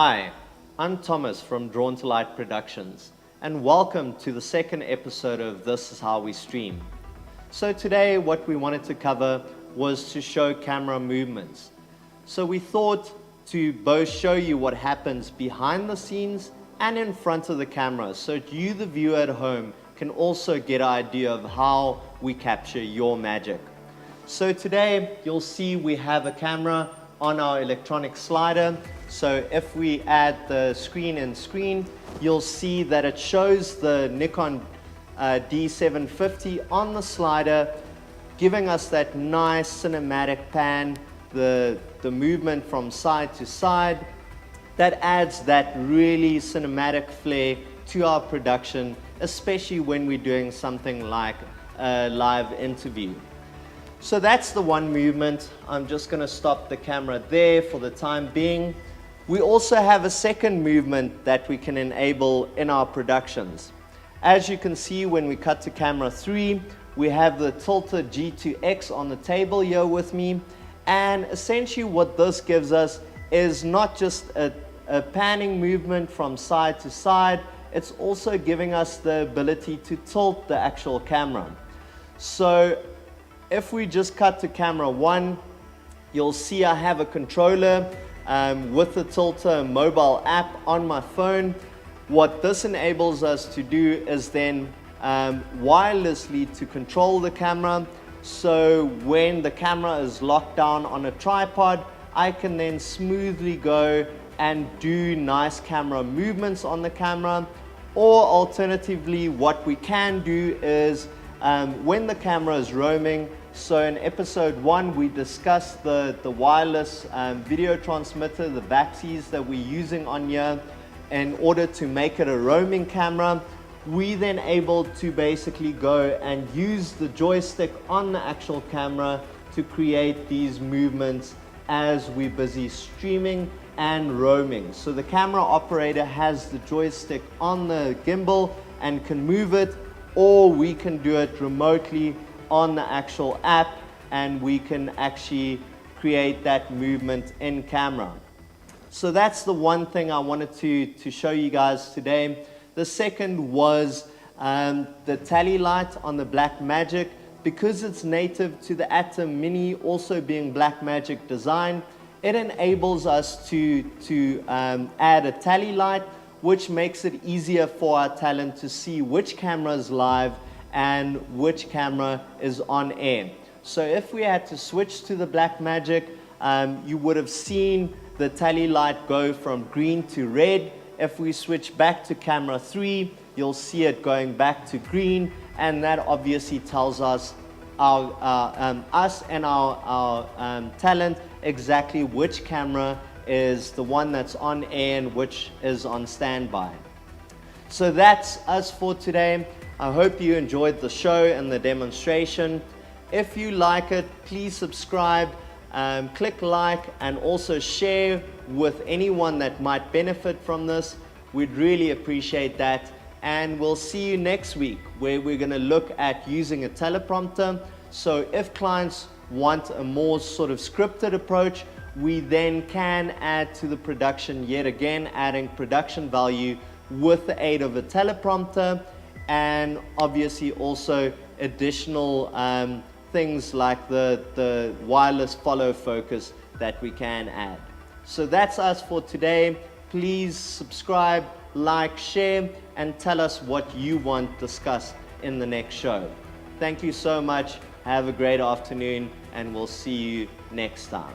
Hi, I'm Thomas from Drawn to Light Productions, and welcome to the second episode of This Is How We Stream. So today what we wanted to cover was to show camera movements. So we thought to both show you what happens behind the scenes and in front of the camera, so you, the viewer at home, can also get an idea of how we capture your magic. So today you'll see we have a camera on our electronic slider. So if we add the screen in screen, you'll see that it shows the Nikon D750 on the slider, giving us that nice cinematic pan, the movement from side to side. That adds that really cinematic flair to our production, especially when we're doing something like a live interview. So that's the one movement. I'm just going to stop the camera there for the time being. We also have a second movement that we can enable in our productions. As you can see, when we cut to camera 3, we have the Tilta G2X on the table here with me. And essentially what this gives us is not just a panning movement from side to side, it's also giving us the ability to tilt the actual camera. So if we just cut to camera 1, you'll see I have a controller with the Tilta mobile app on my phone. What this enables us to do is then wirelessly to control the camera. So when the camera is locked down on a tripod, I can then smoothly go and do nice camera movements on the camera. Or alternatively, what we can do is when the camera is roaming, so in episode 1 we discussed the wireless video transmitter, the VAXIs that we're using on here in order to make it a roaming camera. We then able to basically go and use the joystick on the actual camera to create these movements as we're busy streaming and roaming. So the camera operator has the joystick on the gimbal and can move it, or we can do it remotely on the actual app and we can actually create that movement in camera. So that's the one thing I wanted to show you guys today. The second was the tally light on the Blackmagic. Because it's native to the Atom Mini, also being Blackmagic design, it enables us to add a tally light, which makes it easier for our talent to see which camera is live and which camera is on air. So if we had to switch to the Blackmagic, you would have seen the tally light go from green to red. If we switch back to camera 3, you'll see it going back to green, and that obviously tells us us and our talent exactly which camera is the one that's on air and which is on standby. So that's us for today. I hope you enjoyed the show and the demonstration. If you like it, please subscribe, click like, and also share with anyone that might benefit from this. We'd really appreciate that. And we'll see you next week, where we're going to look at using a teleprompter. So if clients want a more sort of scripted approach, we then can add to the production, yet again adding production value with the aid of a teleprompter, and obviously also additional things like the wireless follow focus that we can add. So that's us for today. Please subscribe, like, share, and tell us what you want discussed in the next show. Thank you so much. Have a great afternoon, and we'll see you next time.